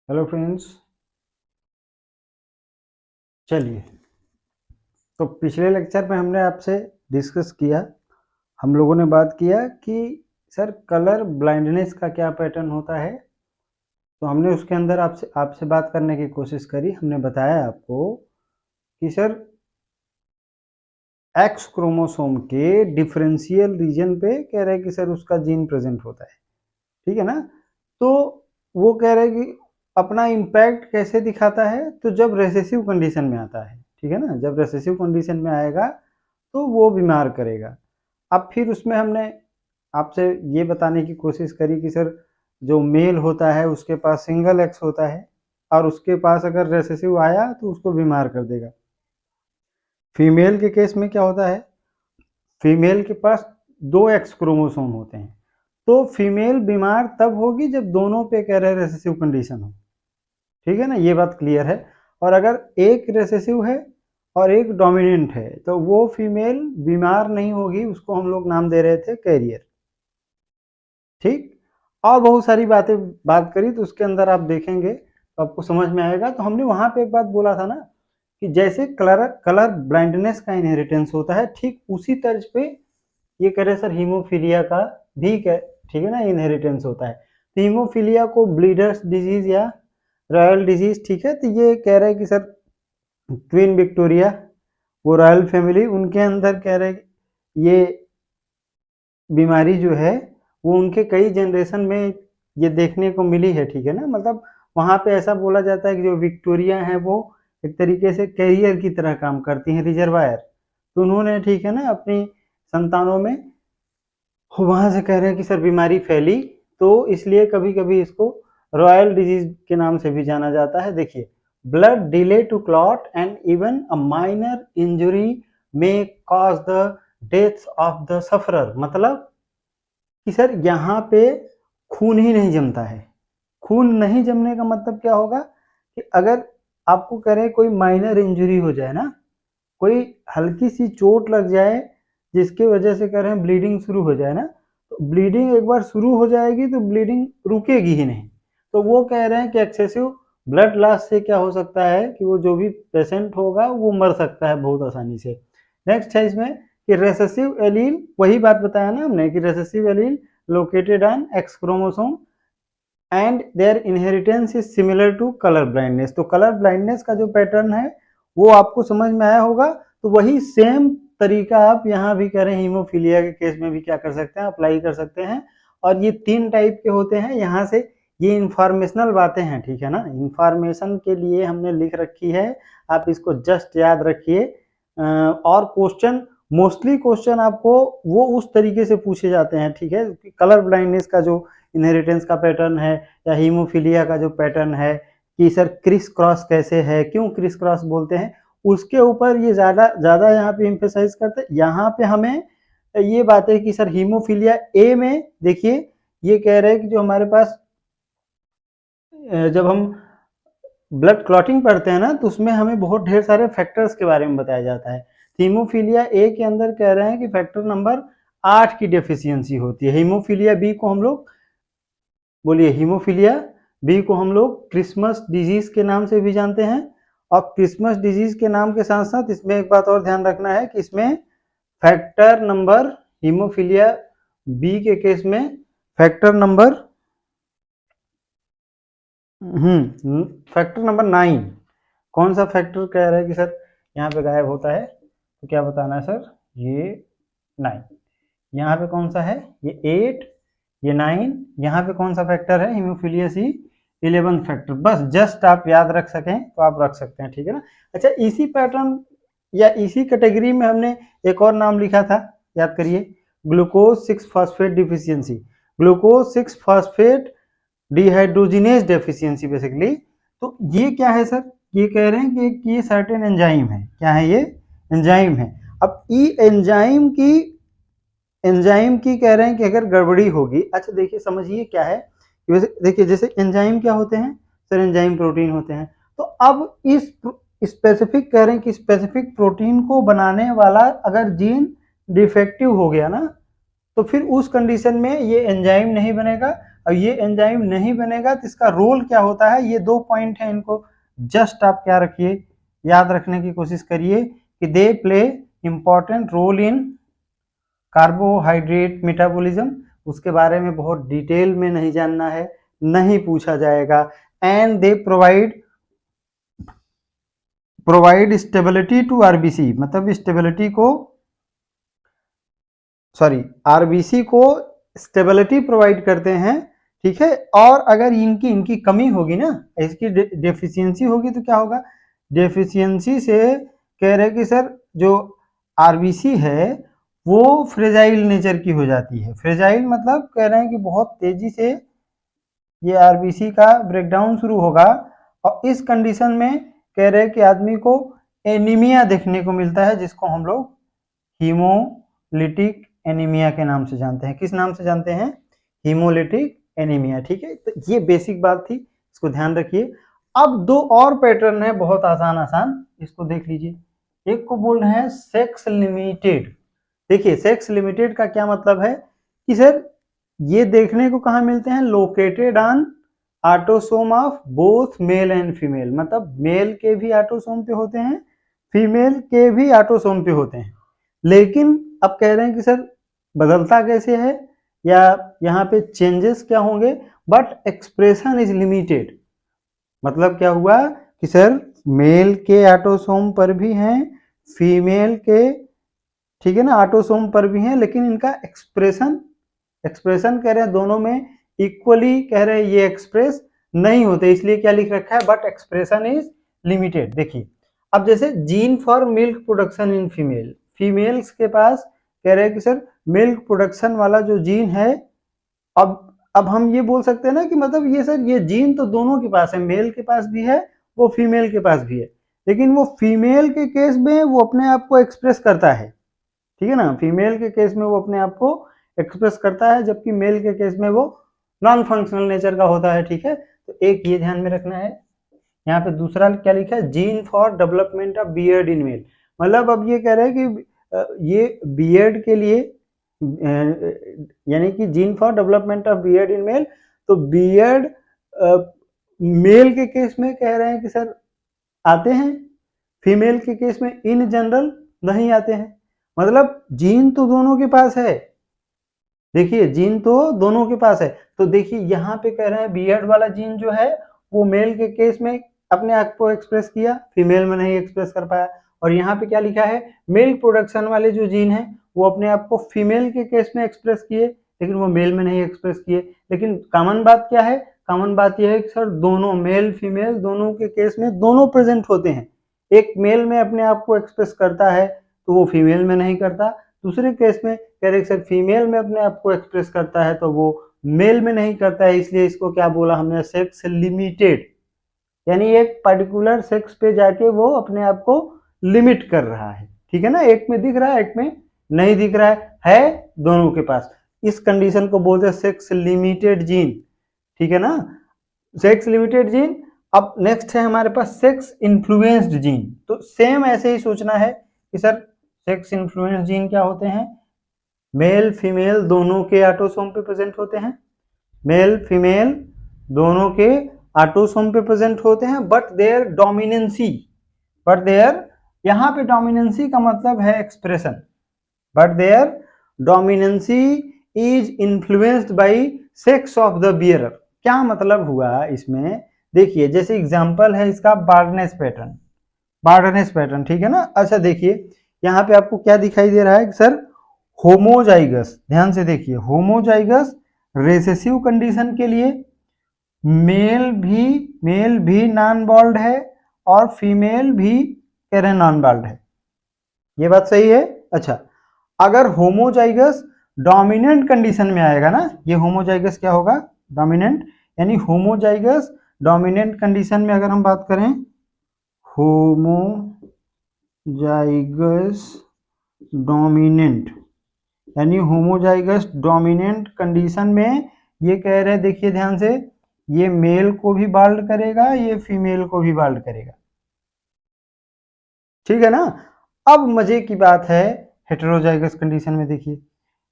Hello friends. चलिए, तो पिछले लेक्चर में हमने आपसे डिस्कस किया। हम लोगों ने बात किया कि सर कलर ब्लाइंडनेस का क्या पैटर्न होता है। तो हमने उसके अंदर आपसे आपसे बात करने की कोशिश करी। हमने बताया आपको कि सर एक्स क्रोमोसोम के डिफरेंशियल रीजन पे कह रहे हैं कि सर उसका जीन प्रेजेंट होता है, ठीक है ना। तो वो कह रहे हैं कि अपना इम्पैक्ट कैसे दिखाता है, तो जब रेसेसिव कंडीशन में आता है, ठीक है ना। जब रेसेसिव कंडीशन में आएगा तो वो बीमार करेगा। अब फिर उसमें हमने आपसे ये बताने की कोशिश करी कि सर जो मेल होता है उसके पास सिंगल एक्स होता है और उसके पास अगर रेसेसिव आया तो उसको बीमार कर देगा। फीमेल के केस में क्या होता है, फीमेल के पास दो एक्स क्रोमोसोम होते हैं। तो फीमेल बीमार तब होगी जब दोनों पे कह रहे रेसेसिव कंडीशन हो, ठीक है ना। ये बात क्लियर है। और अगर एक रेसेसिव है और एक डोमिनेंट है तो वो फीमेल बीमार नहीं होगी, उसको हम लोग नाम दे रहे थे कैरियर, ठीक। और बहुत सारी बात करी तो उसके अंदर आप देखेंगे तो आपको समझ में आएगा। तो हमने वहां पे एक बात बोला था ना कि जैसे कलर कलर ब्लाइंडनेस का इनहेरिटेंस होता है, ठीक उसी तर्ज पे ये कह रहे सर हीमोफीलिया का भी ठीक है ना इनहेरिटेंस होता है। तो हीमोफीलिया को ब्लीडर्स डिजीज या रॉयल डिजीज, ठीक है। तो ये कह रहे हैं कि सर क्वीन विक्टोरिया, वो रॉयल फैमिली, उनके अंदर कह रहे ये बीमारी जो है वो उनके कई जनरेशन में ये देखने को मिली है, ठीक है ना। मतलब वहाँ पे ऐसा बोला जाता है कि जो विक्टोरिया है वो एक तरीके से कैरियर की तरह काम करती हैं, रिजर्वायर। तो उन्होंने, ठीक है ना, अपनी संतानों में वहां से कह रहे हैं कि सर बीमारी फैली, तो इसलिए कभी कभी इसको रॉयल डिजीज के नाम से भी जाना जाता है। देखिए, blood delay to clot and even a minor injury may cause the death of the sufferer. मतलब कि सर यहाँ पे खून ही नहीं जमता है। खून नहीं जमने का मतलब क्या होगा कि अगर आपको कह रहे कोई माइनर इंजुरी हो जाए ना, कोई हल्की सी चोट लग जाए जिसकी वजह से कह रहे हैं ब्लीडिंग शुरू हो जाए ना, तो ब्लीडिंग एक बार शुरू हो जाएगी तो ब्लीडिंग रुकेगी ही नहीं। तो वो कह रहे हैं कि एक्सेसिव ब्लड लॉस से क्या हो सकता है कि वो जो भी पेशेंट होगा वो मर सकता है बहुत आसानी से। नेक्स्ट है इसमें कि रेसेसिव एलील, वही बात बताया ना हमने कि recessive allele located on X chromosome and their inheritance is similar to colour blindness. तो कलर ब्लाइंडनेस का जो पैटर्न है वो आपको समझ में आया होगा। तो वही सेम तरीका आप यहाँ भी करें, हीमोफीलिया के केस में भी क्या कर सकते हैं, अप्लाई कर सकते हैं। और ये तीन टाइप के होते हैं। यहाँ से ये इंफॉर्मेशनल बातें हैं, ठीक है ना, इंफॉर्मेशन के लिए हमने लिख रखी है, आप इसको जस्ट याद रखिए। और क्वेश्चन, मोस्टली क्वेश्चन आपको वो उस तरीके से पूछे जाते हैं, ठीक है। कलर ब्लाइंडनेस का जो इनहेरिटेंस का पैटर्न है या हीमोफीलिया का जो पैटर्न है कि सर क्रिस क्रॉस कैसे है, क्यों क्रिस क्रॉस बोलते हैं, उसके ऊपर ये ज्यादा ज्यादा यहाँ पे इम्फेसाइज करते हैं। यहाँ पे हमें ये बात है कि सर हीमोफीलिया ए में देखिए ये कह रहे हैं कि जो हमारे पास जब हम ब्लड क्लॉटिंग पढ़ते हैं ना तो उसमें हमें बहुत ढेर सारे फैक्टर्स के बारे में बताया जाता है। हीमोफीलिया ए के अंदर कह रहे हैं कि फैक्टर नंबर 8 की डेफिशिएंसी होती है। हीमोफीलिया बी को हम लोग, बोलिए, हीमोफीलिया बी को हम लोग क्रिसमस डिजीज के नाम से भी जानते हैं। और क्रिसमस डिजीज के नाम के साथ साथ इसमें एक बात और ध्यान रखना है कि इसमें फैक्टर नंबर, हीमोफीलिया बी के केस में फैक्टर नंबर फैक्टर नंबर 9, कौन सा फैक्टर कह रहा है कि सर यहाँ पे गायब होता है, तो क्या बताना है सर, ये 9। यहाँ पे कौन सा है, ये 8, ये 9। यहाँ पे कौन सा फैक्टर है, हीमोफीलिया सी 11 फैक्टर। बस जस्ट आप याद रख सकें तो आप रख सकते हैं, ठीक है ना। अच्छा, इसी पैटर्न या इसी कैटेगरी में हमने एक और नाम लिखा था, याद करिए, glucose 6 phosphate deficiency. Glucose 6 phosphate dehydrogenase deficiency basically. तो ये क्या है सर, ये कह रहे हैं कि ये सर्टेन एंजाइम है। क्या है ये, एंजाइम है। अब ई एंजाइम की कह रहे हैं कि अगर गड़बड़ी होगी, अच्छा देखिए समझिए क्या है, देखिए जैसे एंजाइम क्या होते हैं सर, एंजाइम प्रोटीन होते हैं। तो अब इस स्पेसिफिक कह रहे हैं कि स्पेसिफिक प्रोटीन को बनाने वाला अगर जीन डिफेक्टिव हो गया ना, तो फिर उस कंडीशन में ये एंजाइम नहीं बनेगा और ये एंजाइम नहीं बनेगा तो इसका रोल क्या होता है, ये 2 पॉइंट है, इनको जस्ट आप क्या रखिए, याद रखने की कोशिश करिए कि they play important role in carbohydrate metabolism. उसके बारे में बहुत डिटेल में नहीं जानना है, नहीं पूछा जाएगा। And they provide stability to RBC, मतलब स्टेबिलिटी को, सॉरी, आरबीसी को स्टेबिलिटी प्रोवाइड करते हैं, ठीक है। और अगर इनकी कमी होगी ना, इसकी डेफिशिएंसी होगी तो क्या होगा, डेफिशिएंसी से कह रहे कि सर जो आरबीसी है वो फ्रेजाइल नेचर की हो जाती है। फ्रेजाइल मतलब कह रहे हैं कि बहुत तेजी से ये आरबीसी का ब्रेकडाउन शुरू होगा, और इस कंडीशन में कह रहे हैं कि आदमी को एनीमिया देखने को मिलता है, जिसको हम लोग हीमोलिटिक एनीमिया के नाम से जानते हैं। किस नाम से जानते हैं, हीमोलिटिक एनीमिया, ठीक है। तो ये बेसिक बात थी, इसको ध्यान रखिए। अब 2 और पैटर्न है बहुत आसान, इसको देख लीजिए। एक को बोल रहे हैं सेक्स लिमिटेड। देखिए सेक्स लिमिटेड का क्या मतलब है कि सर ये देखने को कहाँ मिलते हैं, located on autosome of both male and female, मतलब मेल के भी ऑटोसोम पे होते हैं, फीमेल के भी ऑटोसोम पे होते हैं। लेकिन अब कह रहे हैं कि सर बदलता कैसे है, या यहाँ पे चेंजेस क्या होंगे, बट एक्सप्रेशन इज लिमिटेड। मतलब क्या हुआ कि सर मेल के ऑटोसोम पर भी हैं, फीमेल के, ठीक है ना, ऑटोसोम पर भी हैं, लेकिन इनका एक्सप्रेशन कह रहे हैं दोनों में इक्वली, कह रहे हैं ये एक्सप्रेस नहीं होते, इसलिए क्या लिख रखा है, बट एक्सप्रेशन इज लिमिटेड। देखिए अब जैसे gene for milk production in females के पास कह रहे हैं कि सर मिल्क प्रोडक्शन वाला जो जीन है, अब हम ये बोल सकते हैं ना कि मतलब ये सर ये जीन तो दोनों के पास है, मेल के पास भी है, वो फीमेल के पास भी है, लेकिन वो फीमेल के केस में वो अपने आप को एक्सप्रेस करता है, ठीक है ना, फीमेल के केस में वो अपने आप को एक्सप्रेस करता है, जबकि मेल के केस में वो नॉन फंक्शनल नेचर का होता है, ठीक है। तो एक ये ध्यान में रखना है। यहाँ पे दूसरा क्या लिखा है, gene for development of beard in male, मतलब अब ये कह रहे हैं कि ये बियर्ड के लिए, यानी कि gene for development of beard in male, तो बियर्ड मेल के केस में कह रहे हैं कि सर आते हैं, फीमेल के केस में इन जनरल नहीं आते हैं, मतलब जीन तो दोनों के पास है, देखिए जीन तो दोनों के पास है। तो देखिए यहाँ पे कह रहे हैं बियर्ड वाला जीन जो है वो मेल के केस में अपने आप को एक्सप्रेस किया, फीमेल में नहीं एक्सप्रेस कर पाया। और यहाँ पे क्या लिखा है, मिल्क प्रोडक्शन वाले जो जीन है वो अपने आप को फीमेल के केस में एक्सप्रेस किए, लेकिन वो मेल में नहीं एक्सप्रेस किए। लेकिन कॉमन बात क्या है, कॉमन बात यह है कि सर दोनों मेल फीमेल दोनों के केस में दोनों प्रेजेंट होते हैं। एक मेल में अपने आप को एक्सप्रेस करता है तो वो फीमेल में नहीं करता, दूसरे केस में कह रहे सर फीमेल में अपने आप को एक्सप्रेस करता है तो वो मेल में नहीं करता है, इसलिए इसको क्या बोला हमने, सेक्स लिमिटेड, यानी एक पर्टिकुलर सेक्स पे जाके वो अपने आप को लिमिट कर रहा है, ठीक है ना, एक में दिख रहा है एक में नहीं दिख रहा है दोनों के पास। इस कंडीशन को बोलते हैं सेक्स लिमिटेड जीन, ठीक है ना, सेक्स लिमिटेड जीन। अब नेक्स्ट है हमारे पास सेक्स इन्फ्लुएंस्ड जीन। तो सेम ऐसे ही सोचना है कि सर सेक्स इन्फ्लुएंस्ड जीन क्या होते हैं, मेल फीमेल दोनों के ऑटोसोम पे प्रेजेंट होते हैं, मेल फीमेल दोनों के ऑटोसोम पे प्रेजेंट होते हैं, but their dominancy, but their, यहां पे डोमिनेंसी का मतलब है expression, but their dominancy is influenced by sex of the bearer. क्या मतलब हुआ इसमें, देखिए जैसे एग्जांपल है इसका बार्डनेस पैटर्न, बार्डनेस पैटर्न, ठीक है ना। अच्छा देखिए यहाँ पे आपको क्या दिखाई दे रहा है सर, होमोजाइगस, ध्यान से देखिए, होमोजाइगस रेसेसिव कंडीशन के लिए मेल भी नॉन बॉल्ड है और फीमेल भी कह रहे हैं नॉन बॉल्ड है, ये बात सही है। अच्छा अगर होमोजाइगस डोमिनेंट कंडीशन में आएगा ना, ये होमोजाइगस क्या होगा, डोमिनेंट, यानी होमोजाइगस डोमिनेंट कंडीशन में अगर हम बात करें, होमोजाइगस डोमिनेंट, यानी होमोजाइगस डोमिनेंट कंडीशन में ये कह रहे हैं, देखिए ध्यान से, ये मेल को भी बाल्ड करेगा ये फीमेल को भी बाल्ड करेगा, ठीक है ना। अब मजे की बात है हेटेरोजाइगस कंडीशन में, देखिए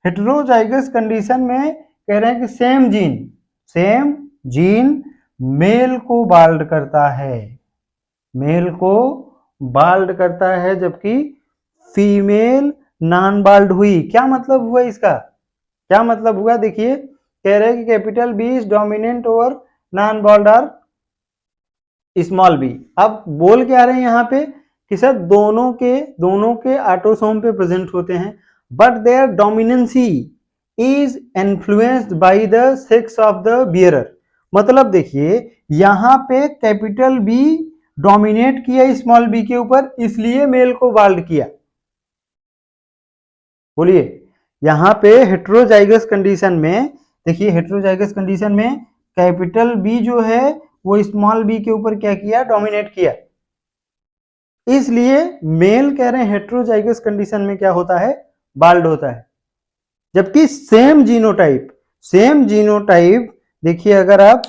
हेटेरोजाइगस कंडीशन में कह रहे हैं कि same gene same gene male को बाल्ड करता है, मेल को बाल्ड करता है, जबकि फीमेल नॉन बाल्ड हुई। क्या मतलब हुआ इसका, क्या मतलब हुआ, देखिए कह रहे हैं कि capital B is dominant over non bald or small B. अब बोल क्या रहे हैं यहाँ पे कि सर दोनों के ऑटोसोम पे प्रेजेंट होते हैं, but their dominancy is influenced by the sex of the bearer. मतलब देखिए यहाँ पे कैपिटल बी डोमिनेट किया स्मॉल बी के ऊपर, इसलिए मेल को बाल्ड किया। बोलिए, यहाँ पे हेट्रोजाइगस कंडीशन में, देखिए हेट्रोजाइगस कंडीशन में कैपिटल बी जो है वो स्मॉल बी के ऊपर क्या किया, डोमिनेट किया, इसलिए मेल कह रहे हैं हेट्रोजाइगस कंडीशन में क्या होता है, बाल्ड होता है। जबकि सेम जीनोटाइप देखिए अगर आप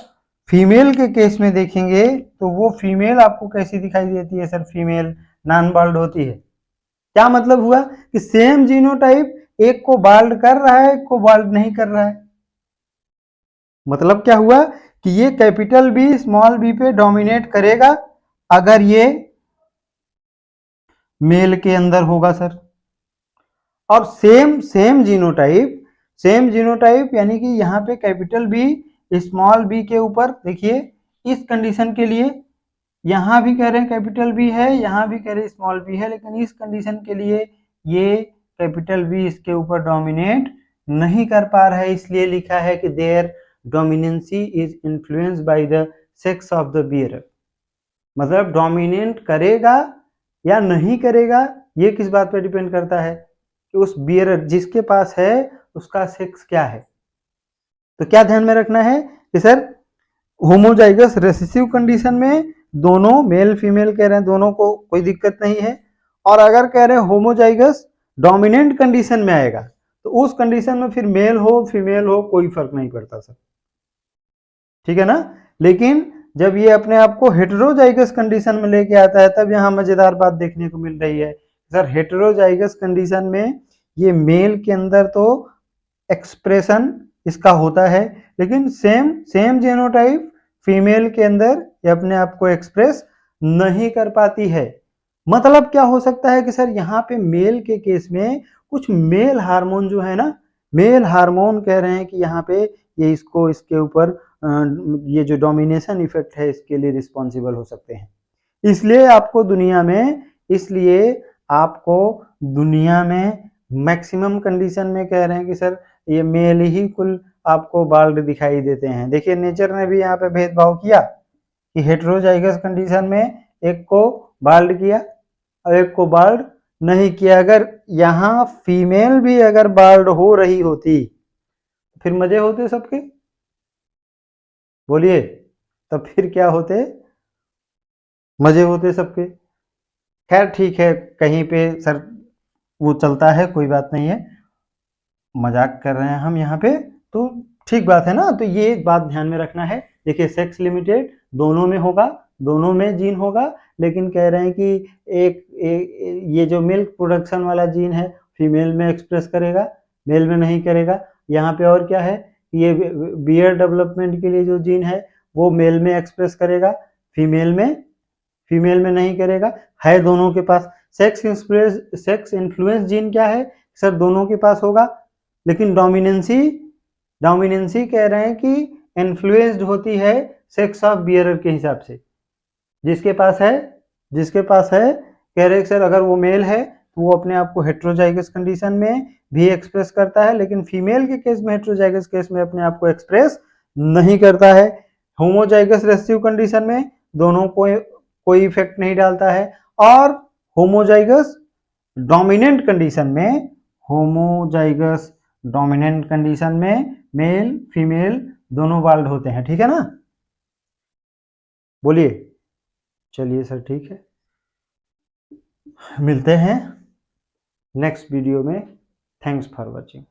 फीमेल के केस में देखेंगे तो वो फीमेल आपको कैसी दिखाई देती है सर, फीमेल नॉन बाल्ड होती है। क्या मतलब हुआ कि सेम जीनोटाइप एक को बाल्ड कर रहा है, एक को बाल्ड नहीं कर रहा है। मतलब क्या हुआ कि ये कैपिटल बी स्मॉल बी पे डोमिनेट करेगा अगर ये मेल के अंदर होगा सर। और सेम जीनोटाइप यानी कि यहाँ पे कैपिटल बी स्मॉल बी के ऊपर, देखिए इस कंडीशन के लिए यहाँ भी कह रहे हैं कैपिटल बी है, यहाँ भी कह रहे हैं स्मॉल बी है, लेकिन इस कंडीशन के लिए ये कैपिटल बी इसके ऊपर डोमिनेट नहीं कर पा रहा है, इसलिए लिखा है कि their dominancy is influenced by the sex of the bearer. मतलब डोमिनेट करेगा या नहीं करेगा ये किस बात पर डिपेंड करता है कि उस बियरर जिसके पास है उसका सेक्स क्या है। तो क्या ध्यान में रखना है कि सर होमोजाइगस रेसेसिव कंडीशन में दोनों मेल फीमेल कह रहे हैं, दोनों को कोई दिक्कत नहीं है, और अगर कह रहे हैं होमोजाइगस डोमिनेंट कंडीशन में आएगा तो उस कंडीशन में फिर मेल हो फीमेल हो कोई फर्क नहीं पड़ता सर, ठीक है ना। लेकिन जब ये अपने आप को हेटेरोजाइगस कंडीशन में लेके आता है तब यहाँ मजेदार बात देखने को मिल रही है सर, हेटेरोजाइगस कंडीशन में ये मेल के अंदर तो एक्सप्रेशन इसका होता है, लेकिन सेम जीनोटाइप फीमेल के अंदर ये अपने आप को एक्सप्रेस नहीं कर पाती है। मतलब क्या हो सकता है कि सर यहाँ पे मेल के केस में कुछ मेल हार्मोन जो है ना, मेल हार्मोन कह रहे हैं कि यहाँ पे ये इसको इसके ऊपर ये जो डोमिनेशन इफेक्ट है इसके लिए रिस्पॉन्सिबल हो सकते हैं। इसलिए आपको दुनिया में मैक्सिमम कंडीशन में कह रहे हैं कि सर ये मेल ही कुल आपको बाल्ड दिखाई देते हैं। देखिए नेचर ने भी यहाँ पे भेदभाव किया कि हेटेरोजाइगस कंडीशन में एक को बाल्ड किया और एक को बाल्ड नहीं किया। अगर यहाँ फीमेल भी अगर बाल्ड हो रही होती फिर मजे होते सबके, बोलिए, तब फिर क्या होते, मजे होते सबके। खैर ठीक है, कहीं पे सर वो चलता है, कोई बात नहीं है, मजाक कर रहे हैं हम यहाँ पे, तो ठीक बात है ना। तो ये बात ध्यान में रखना है। देखिए सेक्स लिमिटेड दोनों में होगा, दोनों में जीन होगा, लेकिन कह रहे हैं कि ये जो मिल्क प्रोडक्शन वाला जीन है फीमेल में एक्सप्रेस करेगा, मेल में नहीं करेगा। यहाँ पे और क्या है, ये बियर डेवलपमेंट के लिए जो जीन है वो मेल में एक्सप्रेस करेगा, फीमेल में नहीं करेगा। है दोनों के पास। सेक्स इन्फ्लुएंस जीन क्या है सर, दोनों के पास होगा, लेकिन डोमिनेंसी कह रहे हैं कि इन्फ्लुएंस्ड होती है सेक्स ऑफ बियरर के हिसाब से। जिसके पास है कह रहे हैं सर अगर वो मेल है तो वो अपने आप को हेटेरोजाइगस कंडीशन में भी एक्सप्रेस करता है, लेकिन फीमेल के केस में हेटेरोजाइगस केस में अपने आप को एक्सप्रेस नहीं करता है। होमोजाइगस रेसेसिव कंडीशन में दोनों को कोई इफेक्ट नहीं डालता है, और होमोजाइगस डोमिनेंट कंडीशन में मेल फीमेल दोनों बाल्ड होते हैं, ठीक है ना। बोलिए, चलिए सर ठीक है, मिलते हैं नेक्स्ट वीडियो में। Thanks for watching.